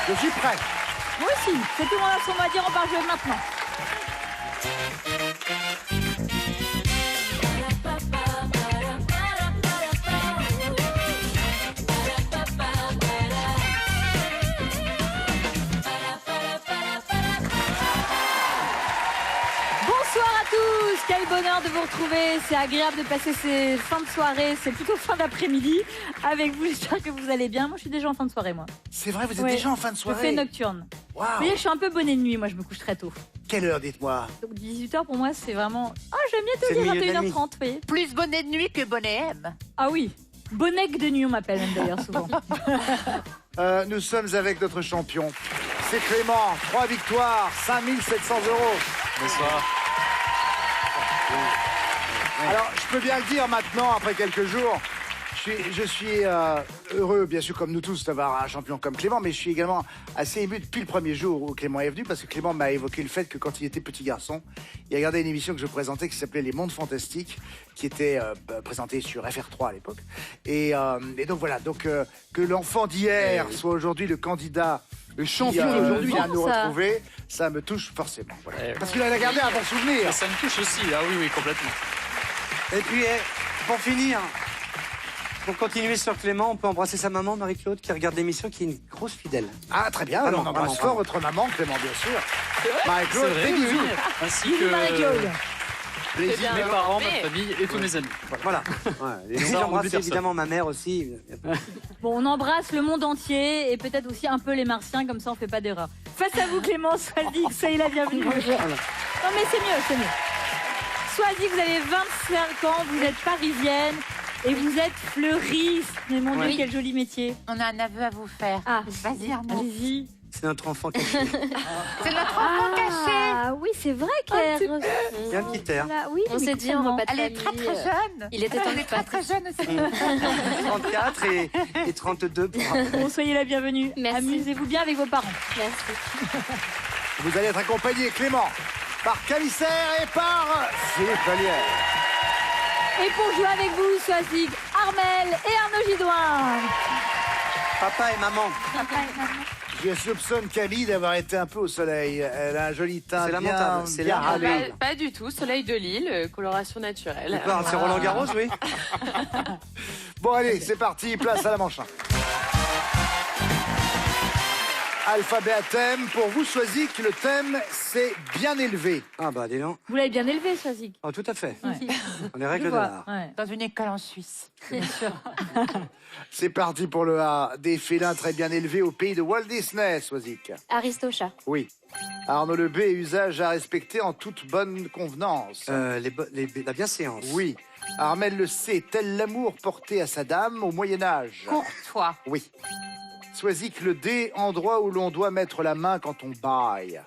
Je suis prêt. Moi aussi. C'est tout le monde a son mot à dire, on part jouer maintenant. Bonsoir à tous, quel bonheur de vous retrouver, c'est agréable de passer ces fins de soirée, c'est plutôt fin d'après-midi avec vous, j'espère que vous allez bien, moi je suis déjà en fin de soirée moi. C'est vrai, vous êtes déjà en fin de soirée. Je fais nocturne. Wow. Vous voyez, je suis un peu bonnet de nuit, moi je me couche très tôt. Quelle heure, dites-moi? Donc 18h pour moi c'est vraiment... Ah j'aime bien te dire 21h30, vous voyez. Plus bonnet de nuit que bonnet M. Ah oui, bonnec de nuit on m'appelle même d'ailleurs souvent. Nous sommes avec notre champion. C'est Clément, 3 victoires, 5 700 €. Bonsoir. Alors, je peux bien le dire maintenant, après quelques jours, je suis heureux, bien sûr, comme nous tous, d'avoir un champion comme Clément, mais je suis également assez ému depuis le premier jour où Clément est venu, parce que Clément m'a évoqué le fait que quand il était petit garçon, il regardait une émission que je présentais qui s'appelait Les Mondes Fantastiques, qui était présentée sur FR3 à l'époque. Et donc voilà, que l'enfant d'hier soit aujourd'hui le candidat, le champion d'aujourd'hui vient nous retrouver, ça me touche forcément. Voilà. Parce qu'il a gardé un bon souvenir. Ça me touche aussi, ah oui, complètement. Et puis, pour finir, pour continuer sur Clément, on peut embrasser sa maman, Marie-Claude, qui regarde l'émission, qui est une grosse fidèle. Ah, très bien, Vraiment, on embrasse vraiment, fort vraiment. votre maman, Clément, bien sûr. Marie-Claude, C'est vrai, des bisous. oui. Ainsi Bisous, que Marie-Claude. Plaisir. mes parents, ma famille et tous mes amis. Voilà. Et Ça, on j'embrasse oublie personne. évidemment ma mère aussi. Bon, on embrasse le monde entier et peut-être aussi un peu les martiens, comme ça on fait pas d'erreur. Face à vous Clément, Swazik, soyez la bienvenue. Non mais c'est mieux, c'est mieux. Swazik, vous avez 25 ans, vous êtes parisienne et vous êtes fleuriste. Mais mon Dieu, quel joli métier. On a un aveu à vous faire. Ah, Vas-y Arnaud. allez-y. C'est notre enfant caché. C'est notre enfant caché. Ah oui, c'est vrai qu'elle... Il y a un petit air. Oui, On s'est dit, on va pas de Elle est très famille. très jeune. Il était temps Elle de est très très jeune aussi. 34 et 32. Bon, soyez la bienvenue. Merci. Amusez-vous bien avec vos parents. Merci. Vous allez être accompagné, Clément, par Calisser et par Philippe Vallière. Et pour jouer avec vous, Swazik, Armel et Arnaud Gidouin. Papa et maman. Je soupçonne Camille d'avoir été un peu au soleil. Elle a un joli teint C'est bien, lamentable, c'est bien lamentable. râlé. Pas du tout, soleil de Lille, coloration naturelle. C'est Roland Garros, oui. Bon, allez, c'est parti, place à la manche. Alphabet à thème. Pour vous, Swazik, le thème, c'est bien élevé. Ah bah, dis donc. Vous l'avez bien élevé, Swazik. Oh, tout à fait. Ouais. On est règles Je de vois, l'art. ouais. Dans une école en Suisse. C'est parti pour le A. Des félins très bien élevés au pays de Walt Disney, Swazik. Aristocha. Oui. Arnaud le B, usage à respecter en toute bonne convenance. La bienséance. Oui. Armel le C, tel l'amour porté à sa dame au Moyen-Âge. Courtois. Oui. Swazik le D, endroit où l'on doit mettre la main quand on baille.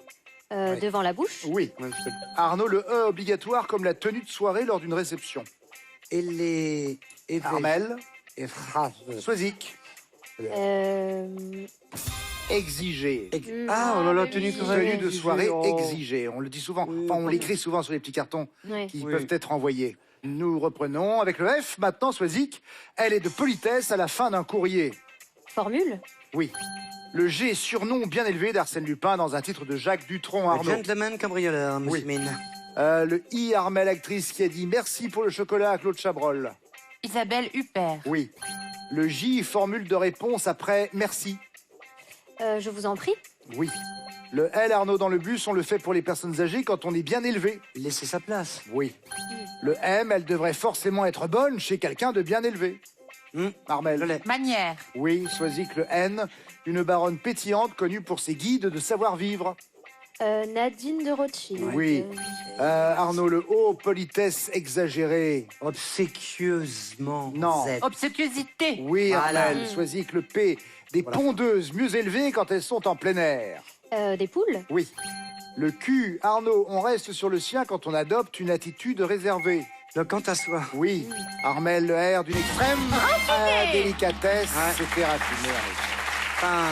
Devant la bouche. Oui. Ouais, parce que- Arnaud le E, obligatoire comme la tenue de soirée lors d'une réception. Et les... Armel. Et phrases. Swazik, exigé. Ah, oh là là, tenue Tenue de soirée Oh. exigée. On le dit souvent, Oui, enfin on l'écrit souvent sur les petits cartons Ouais. qui Oui. peuvent être envoyés. Nous reprenons avec le F. Maintenant, Swazik, elle est de politesse à la fin d'un courrier. Formule. Oui. Le G, surnom bien élevé d'Arsène Lupin dans un titre de Jacques Dutronc, Arnaud. Gentleman cambrioleur, Oui. monsieur Mine. Le I, Armel, actrice qui a dit merci pour le chocolat à Claude Chabrol. Isabelle Huppert. Oui. Le J, formule de réponse après merci. Je vous en prie. Oui. Le L, Arnaud, dans le bus, on le fait pour les personnes âgées quand on est bien élevé. Laissez sa place. Oui. Le M, elle devrait forcément être bonne chez quelqu'un de bien élevé. Armel. Je l'ai. Ah, Manière. Oui, Swazik, le N, une baronne pétillante connue pour ses guides de savoir-vivre. Nadine de Rothschild. Oui. Arnaud, le O, politesse exagérée. Obséquieusement. Non. Z. Obséquiosité. Oui, Voilà. Armel, Swazik, le P, des pondeuses mieux élevées quand elles sont en plein air. Des poules. Oui. Le Q, Arnaud, on reste sur le sien quand on adopte une attitude réservée. Le quant à soi. Oui. Armel, le R d'une extrême délicatesse. Ouais. C'était raffiné. Enfin,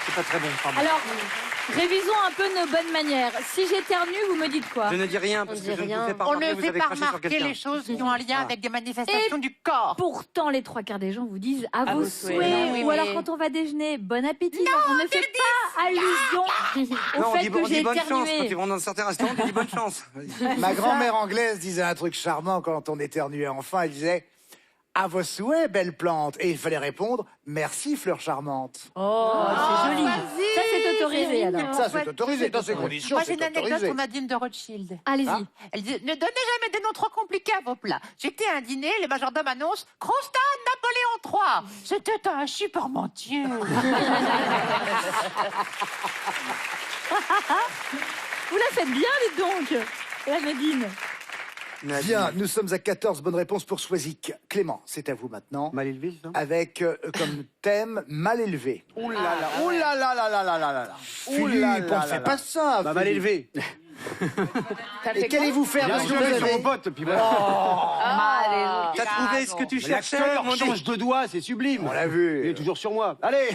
c'est pas très bon, pardon. Alors, Révisons un peu nos bonnes manières. Si j'éternue, vous me dites quoi? Je ne dis rien parce On que dit je ne rien. vous fais pas On remarquer, ne vous fait avez pas craché sur remarquer quelqu'un. les choses qui ont un lien avec des manifestations du corps. Pourtant, les 3 quarts des gens vous disent à vos vos souhaits. souhaits. Oui, Ou oui. alors quand on va déjeuner, bon appétit. On ne fait pas allusion au Non, fait on que dit j'ai bonne chance. Quand éternué. ils vont dans certains restaurants, on dit bonne chance. Ma grand-mère anglaise disait un truc charmant quand on éternuait enfin. Elle disait « À vos souhaits, belle plante !» Et il fallait répondre « Merci, fleur charmante Oh, c'est joli. vas-y, Ça, c'est autorisé c'est alors. mignon. » ». Ça, c'est autorisé. Dans ces conditions, Moi, j'ai c'est une anecdote autorisé. sur Nadine de Rothschild. Allez-y. Ah. Elle dit, ne donnez jamais des noms trop compliqués à vos plats. J'étais à un dîner, le majordome annonce Crostade Napoléon III. C'était un supermentier. Vous la faites bien, dites donc. La Nadine. Bien, nous sommes à 14 bonnes réponses pour Swazik. Clément, c'est à vous maintenant. Mal élevé, ça Avec comme thème mal élevé. Ouh là là, ouh là là là là là là là là. Ouh Philippe, là on là ne fait là pas là. ça. Bah, mal Philippe. élevé. Et qu'allez-vous faire Bien de ce sûr, que vous avec avez mon pote, puis voilà. T'as trouvé ce que tu cherchais, mon L'acteur Dieu. change de doigt, c'est sublime. On l'a vu. Il est toujours sur moi. Allez.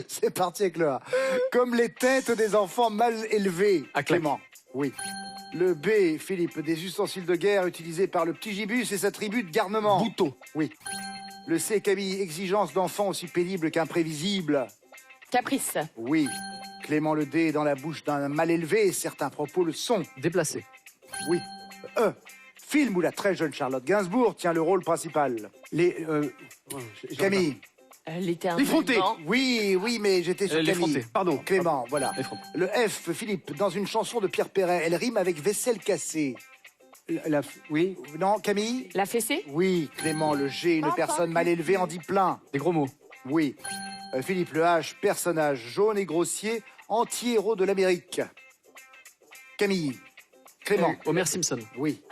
C'est parti avec le A. Comme les têtes des enfants mal élevés. À claque. Clément. Oui. Le B, Philippe, des ustensiles de guerre utilisés par le petit gibus et sa tribu de garnement. Bouton. Oui. Le C, Camille, exigence d'enfant aussi pénible qu'imprévisible. Caprice. Oui. Clément, le D, dans la bouche d'un mal élevé, et certains propos le sont. Déplacé. Oui. E, film où la très jeune Charlotte Gainsbourg tient le rôle principal. Les. Camille. L'effronté. Oui, oui, mais j'étais sur Camille. L'effronté. Pardon. Clément, voilà. L'effronté. Le F, Philippe, dans une chanson de Pierre Perret, elle rime avec vaisselle cassée. Oui. Non, Camille? La fessée. Oui, Clément, le G, une personne mal élevée en dit plein. Des gros mots. Oui. Philippe, le H, personnage jaune et grossier, anti-héros de l'Amérique. Camille. Clément. Homer Simpson. Oui.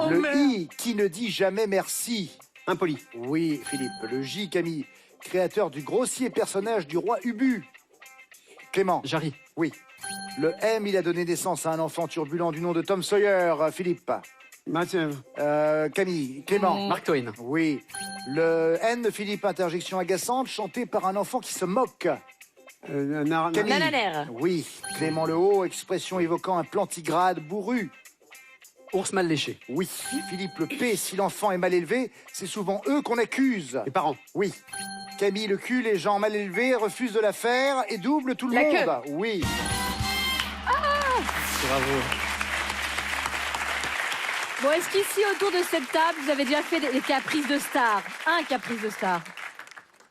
Le I, qui ne dit jamais merci. Impoli. Oui, Philippe. Le J, Camille, créateur du grossier personnage du roi Ubu. Clément. Jarry. Oui. Le M, il a donné naissance à un enfant turbulent du nom de Tom Sawyer. Philippe. Camille. Clément. Mark Twain. Oui. Le N, Philippe, interjection agaçante, chantée par un enfant qui se moque. Camille. Nananaire. Oui. Clément le Haut, expression évoquant un plantigrade bourru. Ours mal léché. Oui. Philippe le P, si l'enfant est mal élevé, c'est souvent eux qu'on accuse. Les parents. Oui. Camille le cul, les gens mal élevés refusent de la faire et doublent tout le La monde. queue. Oui. Bravo. Bon, est-ce qu'ici, autour de cette table, vous avez déjà fait des caprices de star? Un caprice de star.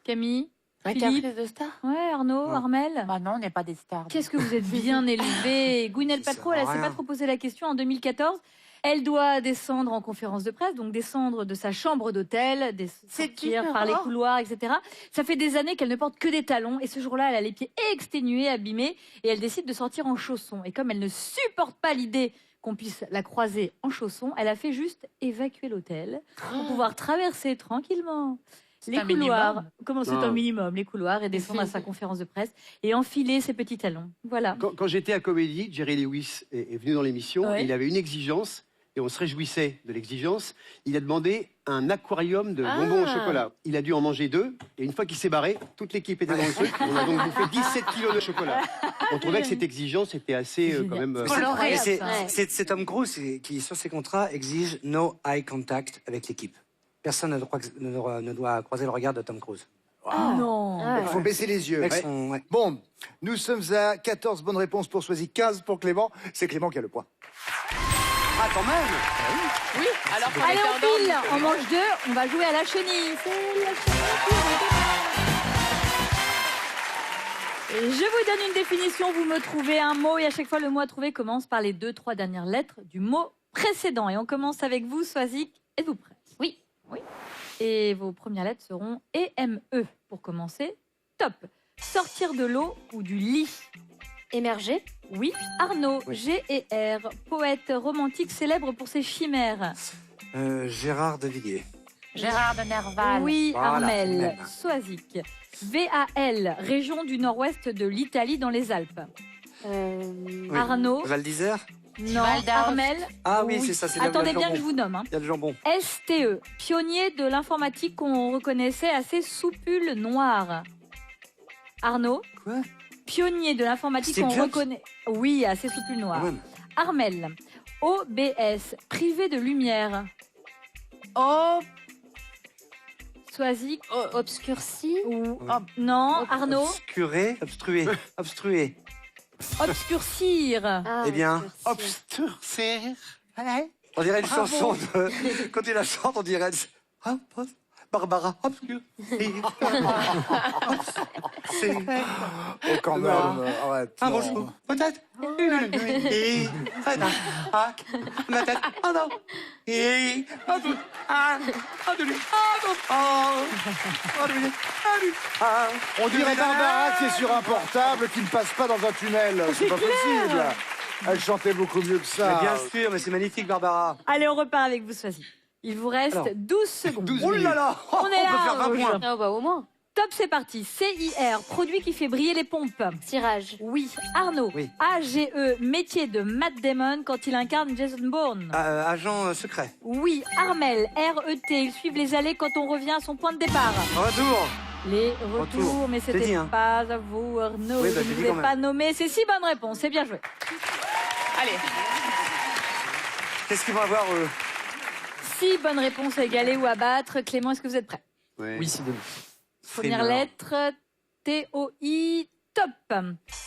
Camille? Un Philippe? caprice de star. Ouais, Arnaud, Armel? Bah non, on n'est pas des stars. Qu'est-ce que vous êtes bien élevés. Gwyneth Ça Paltrow, sert à elle ne s'est rien. pas trop posé la question en 2014. Elle doit descendre en conférence de presse, donc descendre de sa chambre d'hôtel, sortir dur, par les oh. couloirs, etc. Ça fait des années qu'elle ne porte que des talons, et ce jour-là, elle a les pieds exténués, abîmés, et elle décide de sortir en chaussons. Et comme elle ne supporte pas l'idée qu'on puisse la croiser en chaussons, elle a fait juste évacuer l'hôtel pour pouvoir traverser tranquillement les un couloirs. minimum. Comment c'est Non. un minimum, les couloirs, et descendre à sa conférence de presse et enfiler ses petits talons. Voilà. Quand j'étais à Comédie, Jerry Lewis est venu dans l'émission. Ouais. Il avait une exigence et on se réjouissait de l'exigence. Il a demandé un aquarium de bonbons au chocolat. Il a dû en manger 2 et une fois qu'il s'est barré, toute l'équipe était dans le truc. On a donc bouffé 17 kilos de chocolat. On trouvait que cette exigence était assez quand même. C'est Coloré. incroyable, C'est- ça. C'est Tom Cruise qui, sur ses contrats, exige no eye contact avec l'équipe. Personne ne doit croiser le regard de Tom Cruise. Non. Ah Il ouais. faut baisser les yeux. Avec Ouais. son- ouais. Bon, nous sommes à 14 bonnes réponses pour Swazik, 15 pour Clément. C'est Clément qui a le point. Ah, quand même. Oui, alors qu'on Allez, était on endormis. file, on mange 2, on va jouer à la chenille. C'est la chenille. Et je vous donne une définition, vous me trouvez un mot et à chaque fois le mot à trouver commence par les 2-3 dernières lettres du mot précédent. Et on commence avec vous, Swazik. Êtes-vous prête? Oui. Oui. Et vos premières lettres seront E-M-E pour commencer. Top. Sortir de l'eau ou du lit? Émerger. Oui. Arnaud, Oui. G-E-R, poète romantique célèbre pour ses chimères. Gérard de Villiers. Gérard de Nerval. Oui, Voilà, Armel. même. Soisic. VAL, région du nord-ouest de l'Italie dans les Alpes. Oui. Arnaud. Val d'Isère. Non. Val d'Aoste. Armel. Ah oui, c'est ça, c'est là où il y a Attendez le bien que jambon. je vous nomme. hein. Il y a le jambon. STE, pionnier de l'informatique qu'on reconnaissait assez soupule noir. Arnaud. Quoi? Pionnier de l'informatique, Steve on Jobs reconnaît. Oui, assez sous pull noir. Ouais. Armel. OBS. Privé de lumière. Oh, Soazic. Obscurci. Ou... Non, Arnaud. Obscuré, obstrué, obstrué. Obscurcir. Ah, Eh bien, obscurcir. On dirait une chanson de... Quand il la chante, on dirait... Barbara, obscur. C'est... Oh, quand même, arrête. Un non. bonjour, peut-être une nuit, ma tête, oh non, et un doute, On dirait Barbara qui est sur un portable qui ne passe pas dans un tunnel. C'est pas possible. Elle chantait beaucoup mieux que ça. Bien sûr, mais c'est magnifique, Barbara. Allez, on repart avec vous, Soazic. Il vous reste Alors, 12 secondes. 12 Oh là là, On est là, peut faire 20 Rouge. points. Ah bah au moins. Top, c'est parti. CIR, produit qui fait briller les pompes. Tirage. Oui. Arnaud. Oui. AGE, métier de Matt Damon quand il incarne Jason Bourne. Agent secret. Oui. Armel, RET, ils suivent les allées quand on revient à son point de départ. Retour. Les retours, Retour. mais C'est c'était dit, hein. pas à vous, Arnaud. Oui, bah, je j'ai ne dit vous ai quand même. pas nommé. C'est 6 bonnes réponses. C'est bien joué. allez. Qu'est-ce qu'ils vont avoir 6 bonnes réponses à égaler ou à battre. Clément, est-ce que vous êtes prêt? Ouais. Oui, Sidonie. Première Frimeur. lettre, TOI, top.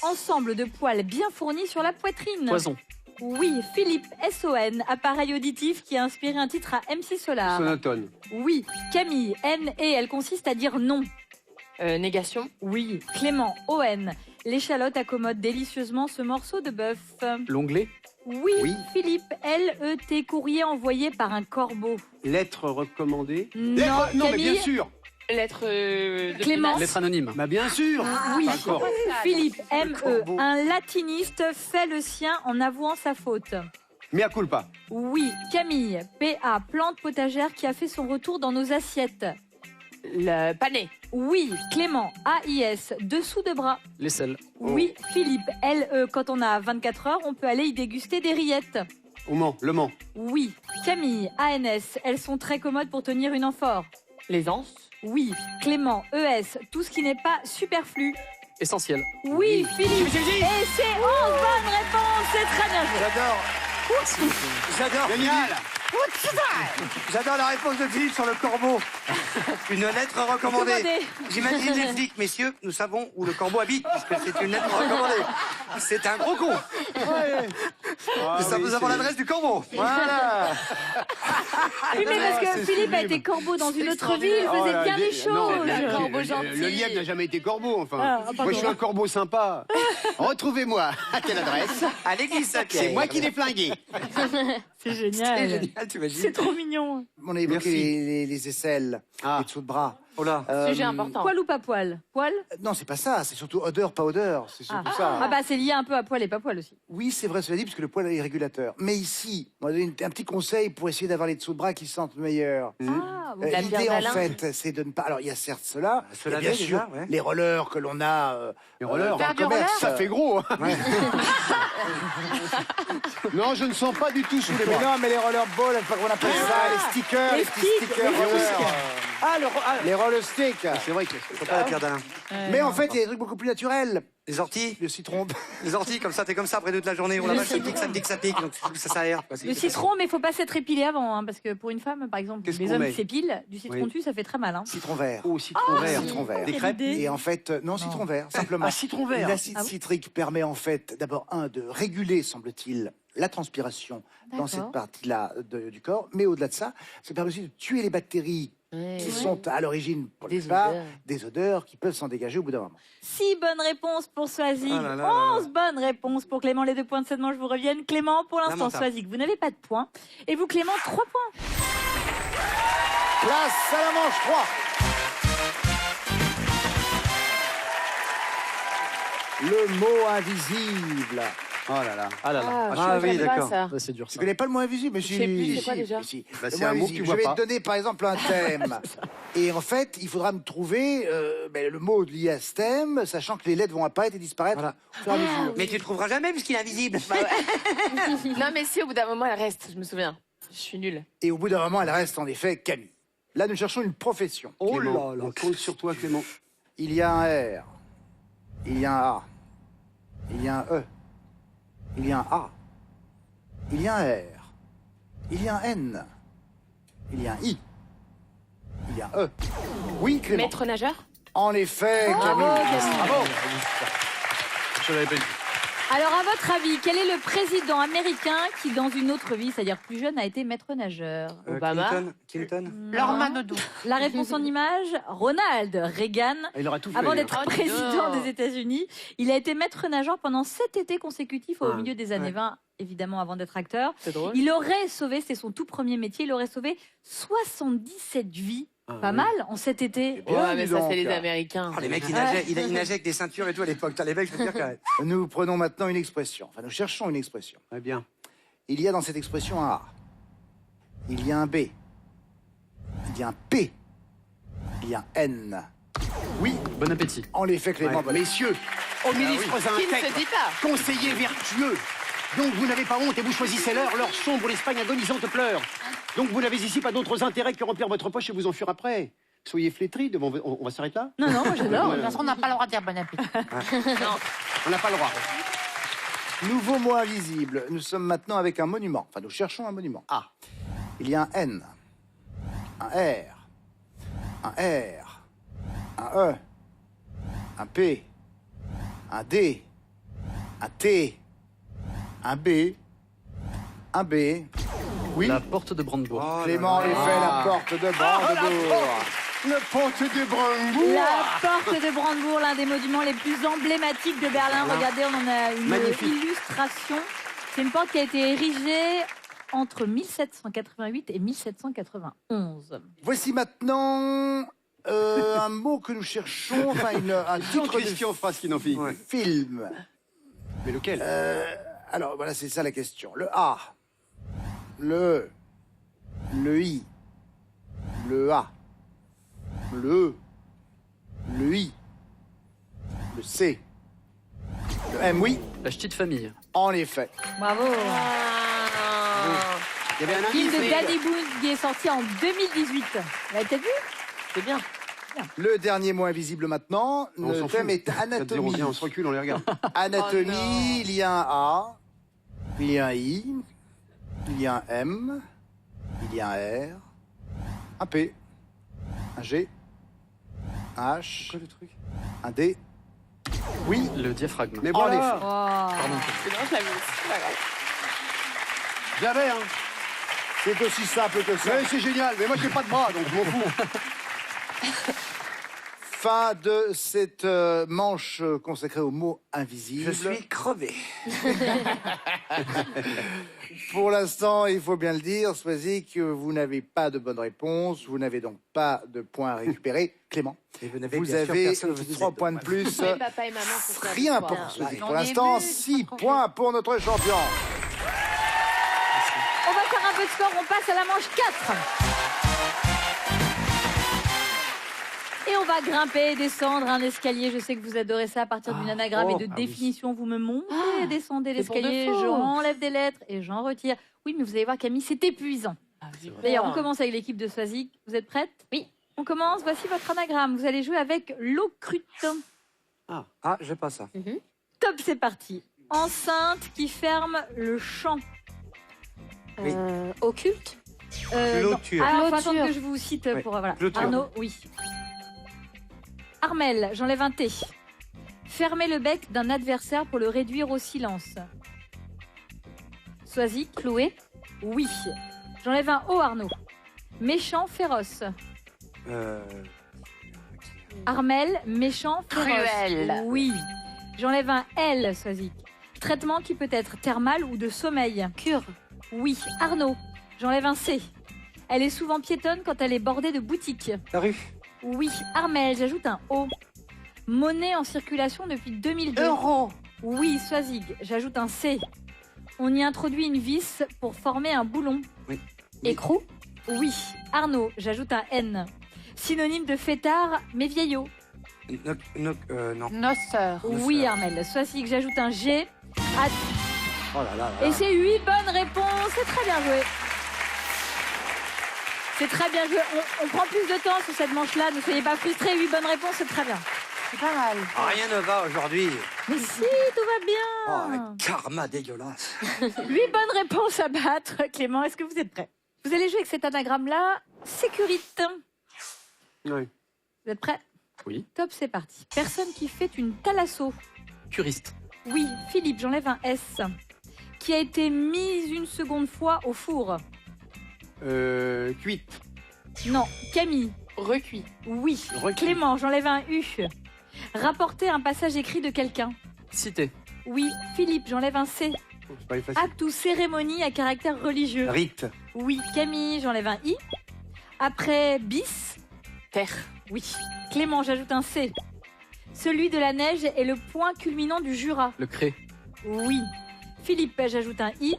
Ensemble de poils bien fournis sur la poitrine. Poison. Oui, Philippe, SON, appareil auditif qui a inspiré un titre à MC Solar. Sonotone. Oui, Camille, NE, elle consiste à dire non. Négation. Oui, Clément, ON, l'échalote accommode délicieusement ce morceau de bœuf. L'onglet. Oui, Oui. Philippe, LET, courrier envoyé par un corbeau. Lettre recommandée. Non, Lettre- non, mais Camille, bien sûr. Lettre de Clément. menace. Lettre anonyme. Bah bien sûr. Oui, D'accord. Philippe, ME, corbeau. un latiniste fait le sien en avouant sa faute. Mea culpa. Oui, Camille, PA, plante potagère qui a fait son retour dans nos assiettes. Le pané. Oui, Clément, AIS, dessous de bras. L'aisselle. Oui, Philippe, LE, quand on a 24 heures, on peut aller y déguster des rillettes. Au Mans, Le Mans. Oui, Camille, ANS, elles sont très commodes pour tenir une amphore. Les anses. Oui, Clément, ES, tout ce qui n'est pas superflu. Essentiel. Oui, Philippe, et c'est 11 bonnes réponses, c'est très bien joué. J'adore. Génial. J'adore la réponse de Philippe sur le corbeau. Une lettre recommandée. Recommandée. J'imagine les flics, messieurs, nous savons où le corbeau habite, puisque c'est une lettre recommandée. C'est un gros con. Nous avons l'adresse du corbeau. Voilà. Oui, mais parce que c'est Philippe a sublime. été corbeau dans une autre ville, il Oh faisait là, bien des non, choses. le corbeau le gentil. lièvre n'a jamais été corbeau, enfin. Ah, pardon. Moi, je suis un corbeau sympa. Retrouvez-moi. À quelle adresse? À l'église Saint-Pierre. C'est moi qui l'ai flingué. C'est C'est génial. génial, tu imagines. C'est trop mignon. On a évoqué Merci. les aisselles, Ah. les dessous de bras. Oh là. Sujet important. Poil ou pas poil? Poil? Non, c'est pas ça. C'est surtout odeur, pas odeur. C'est surtout ça. Ah bah c'est lié un peu à poil et pas poil aussi. Oui, c'est vrai, cela dit, parce que le poil est régulateur. Mais ici, on va donner un petit conseil pour essayer d'avoir les dessous de bras qui sentent meilleur. Ah, bon. La L'idée, pierre en d'Alain. fait, c'est de ne pas. Alors, il y a certes cela, Se et laver, bien sûr, déjà, ouais. les rollers que l'on a. Les rollers. dans le du commerce. roller Ça fait gros. hein. Non, je ne sens pas du tout sous les Mais bras. non, mais les rollerballs, on appelle ça, les stickers, Les les petits sticks, stickers oui, rollers. Ah, Les roller sticks. C'est vrai que faut pas la pierre d'Alain. Mais en fait, il y a des trucs beaucoup plus naturels. Les orties. Le citron. Les orties, comme ça, t'es comme ça après toute la journée. On la vache, ça pique, ça pique, ça pique. Donc, ça aère. Le citron, mais il faut pas s'être épilé avant, hein, parce que pour une femme, par exemple, Qu'est-ce les qu'on hommes met qui s'épilent, du citron Oui. dessus, ça fait très mal. Hein. Citron vert. Oh, citron vert. Citron vert. Des Quelle crêpes. idée. Et en fait, non, citron vert, simplement. Ah, citron vert. L'acide Ah oui citrique permet en fait, d'abord, de réguler, semble-t-il, la transpiration dans D'accord. cette partie-là du corps. Mais au-delà de ça, ça permet aussi de tuer les bactéries qui sont à l'origine, pour la Des plupart, odeurs. des odeurs qui peuvent s'en dégager au bout d'un moment. 6 bonnes réponses pour Soazic, Ah là là là 11 bonnes réponses pour Clément. Les 2 points de cette manche vous reviennent. Clément, pour l'instant, Lamentable. Soazic, vous n'avez pas de points. Et vous, Clément, 3 points. Place à la manche 3. Le mot invisible. Oh là là. Ah là là. Ah oui, d'accord. Ça. Ça, c'est dur Tu ça. connais pas le mot invisible, mais sais plus, c'est quoi déjà si. Bah, Le c'est mot un mot que invisible. tu vois Je vais pas. te donner par exemple un thème. Et en fait, il faudra me trouver le mot lié à ce thème, sachant que les lettres vont apparaître et disparaître Voilà. au fur et à mesure. Mais tu le trouveras jamais puisqu'il est invisible. Non, mais si, au bout d'un moment, elle reste. Je me souviens. Je suis nulle. Et au bout d'un moment, elle reste en effet Camille. Là, nous cherchons une profession. Oh Clément, là là. on compte sur toi, Clément. Il y a un R. Il y a un A. Il y a un E. Il y a un A. Il y a un R. Il y a un N. Il y a un I. Il y a un E. Oui, Clément. Maître nageur? En effet, Camille. Bravo. Je l'avais pas dit. Alors, à votre avis, quel est le président américain qui, dans une autre vie, c'est-à-dire plus jeune, a été maître nageur? Obama. Clinton. Laure Non. Manodou. La réponse en image, Ronald Reagan. Il aura tout fait. Avant lui, hein. d'être Oh, dis président donc. des États-Unis, il a été maître nageur pendant 7 étés consécutifs au Ah, milieu des années ouais. 20, évidemment avant d'être acteur. C'est drôle. Il aurait sauvé, c'était son tout premier métier, il aurait sauvé 77 vies. Pas mal en 7 étés. Bien, Ouais, mais dis ça, donc. c'est les Américains. Oh, les mecs, ils nageaient avec des ceintures et tout à l'époque. T'as les mecs, je veux dire que... Nous prenons maintenant une expression. Enfin, nous cherchons une expression. Très bien. Il y a dans cette expression un A. Il y a un B. Il y a un P. Il y a un N. Oui, Bon appétit. en effet, Clément. Ouais. Bonnet. Messieurs, aux ministres Qui ne se intègres, dit pas. conseillers vertueux, donc vous n'avez pas honte et vous choisissez l'heure sombre, l'Espagne agonisante pleure. Donc vous n'avez ici pas d'autres intérêts que remplir votre poche et vous enfuir après. Soyez flétris devant... On va s'arrêter là? Non, non, moi j'adore. De toute façon, on n'a pas le droit de dire bon appétit. On n'a pas le droit. Nouveau mot invisible. Nous sommes maintenant avec un monument. Enfin, nous cherchons un monument. A. Il y a un N. Un R. Un R. Un E. Un P. Un D. Un T. Un B. Un B. Oui, La porte de Brandebourg. Oh là Clément là. est fait la porte de Brandebourg. La porte de Brandebourg. La porte de Brandebourg, l'un des monuments les plus emblématiques de Berlin. Regardez, on en a une Magnifique. illustration. C'est une porte qui a été érigée entre 1788 et 1791. Voici maintenant un mot que nous cherchons, enfin un titre Christian Frasse qui n'en fit. de film. Mais lequel? Alors voilà, c'est ça la question. Le A, le E, le I, le A, le E, le I, le C, le M, oui, La petite famille. en effet. Bravo. Il y avait un Film indice. de Danny Boone qui est sorti en 2018. Vous l'avez peut-être vu? C'est bien. Le dernier mot invisible maintenant. On Le s'en thème fout. est anatomie. Viens, on se recule, on les regarde. Anatomie, Oh non. il y a un A, il y a un I, il y a un M, il y a un R, un P, un G, un H, Quoi le truc? un D. Oui, Le diaphragme. Mais en voilà. effet. Oh. C'est bien, je l'avais aussi. C'est pas grave. J'avais, hein. C'est aussi simple que ça. Ouais, c'est génial. Mais moi, j'ai pas de bras, donc je m'en fous. Fin de cette manche consacrée au mot invisible. Je suis crevé. Pour l'instant, il faut bien le dire, Swazik, vous n'avez pas de bonne réponse, vous n'avez donc pas de points à récupérer. Clément, Et vous n'avez vous bien sûr avez personne qui vous 3 aide. points de plus. Oui, papa et maman, c'est ça. Rien l'histoire. pour Swazik. J'en Pour ai l'instant, vu, 6 pas trop points pour notre champion. On va faire un peu de sport, on passe à la manche 4. Et on va grimper et descendre un escalier. Je sais que vous adorez ça à partir d'une anagramme et de définition. Vous me montez et descendez c'est pour l'escalier, de faux. je enlève des lettres et j'en retire. Oui, mais vous allez voir, Camille, c'est épuisant. D'ailleurs, on commence avec l'équipe de Swazik. Vous êtes prête? Oui. On commence, voici votre anagramme. Vous allez jouer avec l'ocrute. Ah, j'ai pas ça. Top, c'est parti. Enceinte qui ferme le champ. Oui. Occulte. Clôture. Alors, faut Clôture. attendre que je vous cite Oui. pour... Voilà. Clôture. Arnaud, oui. Armel, j'enlève un T. Fermer le bec d'un adversaire pour le réduire au silence. Swazik, Cloué. oui. J'enlève un O, Arnaud. Méchant, féroce. Armel, méchant, féroce. Cruel. Oui. J'enlève un L, Swazik. Traitement qui peut être thermal ou de sommeil. Cure. Oui. Arnaud, j'enlève un C. Elle est souvent piétonne quand elle est bordée de boutiques. La rue. Oui. Armel, j'ajoute un O. Monnaie en circulation depuis 2002. Euro. Oui. Swazig, j'ajoute un C. On y introduit une vis pour former un boulon. Oui. Écrou. Oui. Arnaud, j'ajoute un N. Synonyme de fêtard, mais vieillot. Non. Noceur. Oui, Armel. Swazig, j'ajoute un G. Ah, Oh là là là. et c'est 8 bonnes réponses. C'est très bien joué. C'est très bien joué. On prend plus de temps sur cette manche-là. Ne soyez pas frustrés. 8 bonnes réponses, c'est très bien. C'est pas mal. Rien ne va aujourd'hui. Mais si, tout va Oh, bien. un karma dégueulasse. 8 bonnes réponses à battre. Clément, est-ce que vous êtes prêt? Vous allez jouer avec cet anagramme-là. Sécurité. Oui. Vous êtes prêts? Oui. Top, c'est parti. Personne qui fait une thalasso. Curiste. Oui, Philippe, j'enlève un S. Qui a été mise une seconde fois au four. Cuite. Non, Camille. Recuit. Oui. Recuit. Clément, j'enlève un U. Rapporter un passage écrit de quelqu'un. Cité. Oui. Philippe, j'enlève un C. C'est pas les faciles. Acte ou cérémonie à caractère religieux. Rite. Oui. Camille, j'enlève un I. Après bis. Terre. Oui. Clément, j'ajoute un C. Celui de la neige est le point culminant du Jura. Le cré. Oui. Philippe, j'ajoute un I.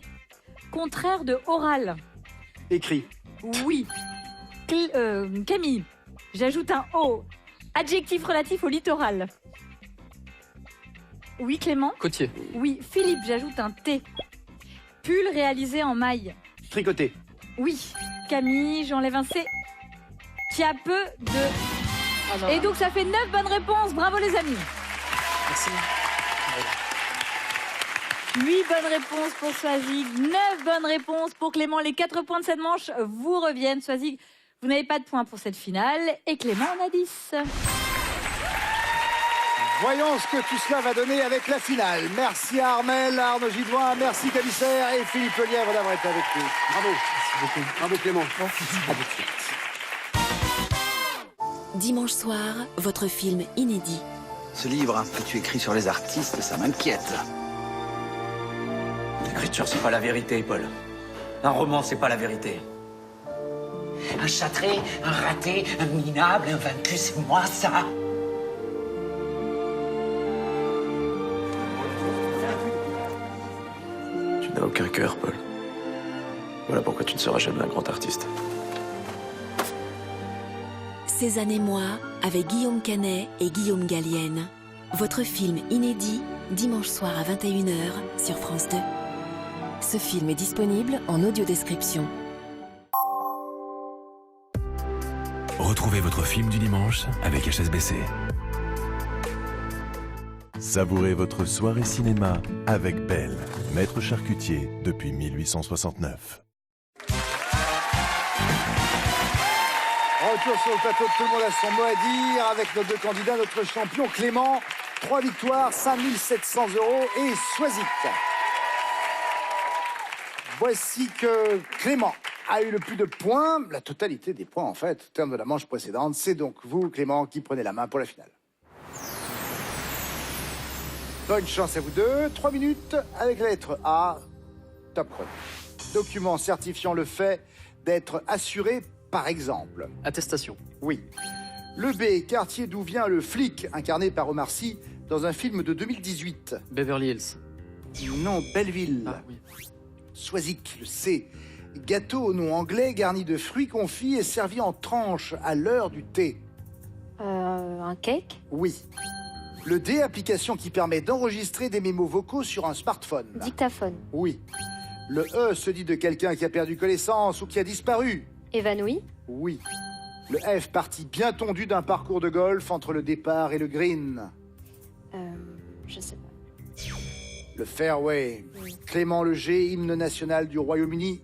Contraire de oral. Écrit. Oui. Camille, j'ajoute un O. Adjectif relatif au littoral. Oui, Clément. Côtier. Oui. Philippe, j'ajoute un T. Pull réalisé en maille. Tricoté. Oui. Camille, j'enlève un C. Qui a peu de... Ah non. Et donc ça fait 9 bonnes réponses. Bravo les amis. Merci. 8 bonnes réponses pour Swazig, 9 bonnes réponses pour Clément. Les 4 points de cette manche vous reviennent. Swazig, vous n'avez pas de points pour cette finale. Et Clément en a 10. Voyons ce que tout cela va donner avec la finale. Merci à Armel, à Arnaud Gidoin, merci Cabisser et Philippe Lelièvre d'avoir été avec nous. Bravo. Bravo Clément. Dimanche soir, votre film inédit. Ce livre que tu écris sur les artistes, ça m'inquiète. L'écriture, c'est pas la vérité, Paul. Un roman, c'est pas la vérité. Un châtré, un raté, un minable, un vaincu, c'est moi, ça. Tu n'as aucun cœur, Paul. Voilà pourquoi tu ne seras jamais un grand artiste. Cézanne et moi, avec Guillaume Canet et Guillaume Gallienne. Votre film inédit, dimanche soir à 21h sur France 2. Ce film est disponible en audiodescription. Retrouvez votre film du dimanche avec HSBC. Savourez votre soirée cinéma avec Belle, maître charcutier depuis 1869. Retour sur le plateau de Tout le monde a son mot à dire avec nos deux candidats, notre champion Clément, 3 victoires, 5 700 € et Swazig. Voici que Clément a eu le plus de points, la totalité des points en fait, au terme de la manche précédente. C'est donc vous, Clément, qui prenez la main pour la finale. Bonne chance à vous deux. 3 minutes avec la lettre A. Top chrono. Document certifiant le fait d'être assuré, par exemple. Attestation. Oui. Le B, quartier d'où vient le flic, incarné par Omar Sy dans un film de 2018. Beverly Hills. Non, Belleville. Ah oui. Swazig, le C. Gâteau au nom anglais garni de fruits confits et servi en tranches à l'heure du thé. Un cake? Oui. Le D, application qui permet d'enregistrer des mémos vocaux sur un smartphone. Dictaphone. Oui. Le E se dit de quelqu'un qui a perdu connaissance ou qui a disparu. Évanoui? Oui. Le F, partie bien tondue d'un parcours de golf entre le départ et le green. Je sais pas. Le fairway. Clément le G, hymne national du Royaume-Uni.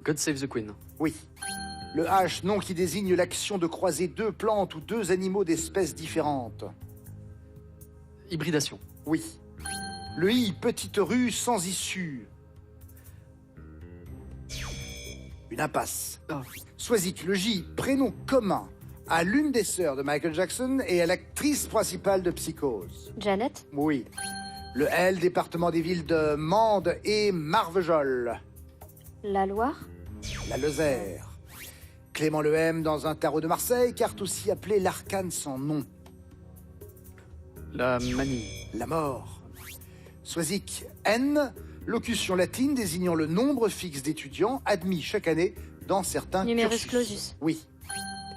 God Save the Queen. Oui. Le H, nom qui désigne l'action de croiser 2 plantes ou 2 animaux d'espèces différentes. Hybridation. Oui. Le I, petite rue sans issue. Une impasse. Swazig, le J, prénom commun à l'une des sœurs de Michael Jackson et à l'actrice principale de Psychose. Janet? Oui. Le L, département des villes de Mende et Marvejols. La Loire? La Lozère. Clément le M dans un tarot de Marseille, carte aussi appelée l'arcane sans nom. La manie. La mort. Swazig, N, locution latine désignant le nombre fixe d'étudiants admis chaque année dans certains Numerus cursus. clausus. Oui.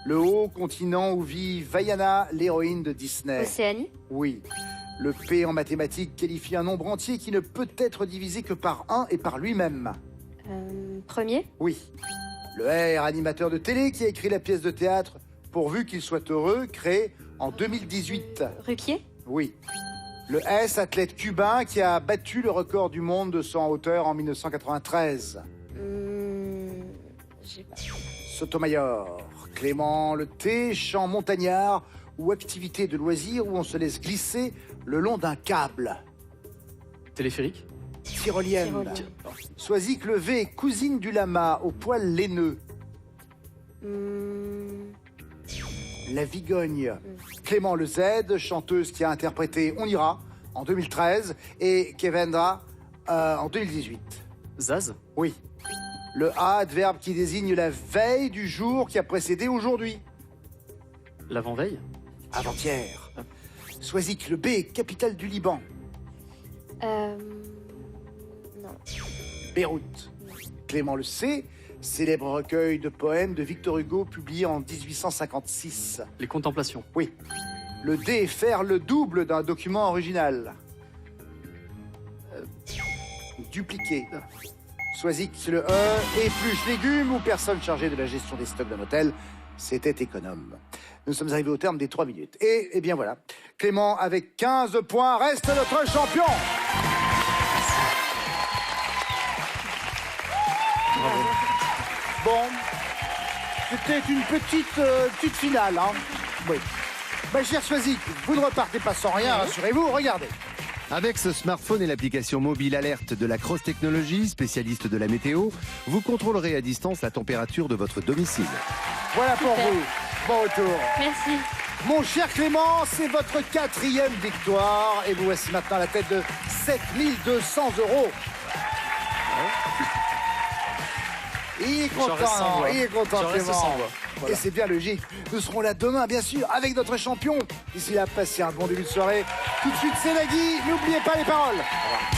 Le O, continent où vit Vaiana, l'héroïne de Disney. Océanie? Oui. Le P en mathématiques qualifie un nombre entier qui ne peut être divisé que par 1 et par lui-même. Premier? Oui. Le R, animateur de télé qui a écrit la pièce de théâtre pourvu qu'il soit heureux, créée en 2018. Ruquier. Oui. Le S, athlète cubain qui a battu le record du monde de saut en hauteur en 1993. J'ai pas. Sotomayor. Clément, le T, chant montagnard ou activité de loisir où on se laisse glisser le long d'un câble. Téléphérique. Tyrolienne. Tyrolienne. Soisic, le V, cousine du lama au poil laineux. La Vigogne. Clément, le Z, chanteuse qui a interprété On ira en 2013 et Kevendra en 2018. Zaz. Oui. Le A, adverbe qui désigne la veille du jour qui a précédé aujourd'hui. L'avant-veille. Avant-hier. Soisic, le B, capitale du Liban. Non. Beyrouth. Clément, le C, célèbre recueil de poèmes de Victor Hugo publié en 1856. Les contemplations. Oui. Le D, faire le double d'un document original. Dupliquer. Soisic, le E, épluche légumes ou personne chargée de la gestion des stocks d'un hôtel. C'était économe. Nous sommes arrivés au terme des 3 minutes. Et bien voilà, Clément, avec 15 points, reste notre champion. Bravo. Bon, c'était une petite finale, hein. Oui. Cher Soisic, vous ne repartez pas sans rien, rassurez-vous, regardez. Avec ce smartphone et l'application mobile alerte de la Cross Technologies, spécialiste de la météo, vous contrôlerez à distance la température de votre domicile. Voilà pour vous. Bon retour. Merci. Mon cher Clément, c'est votre 4e victoire et vous voici maintenant à la tête de 7 200 €. Il est content, Clément. Voilà. Et c'est bien logique. Nous serons là demain, bien sûr, avec notre champion. D'ici là, passez un bon début de soirée. Tout de suite, c'est Nagui. N'oubliez pas les paroles. Au revoir.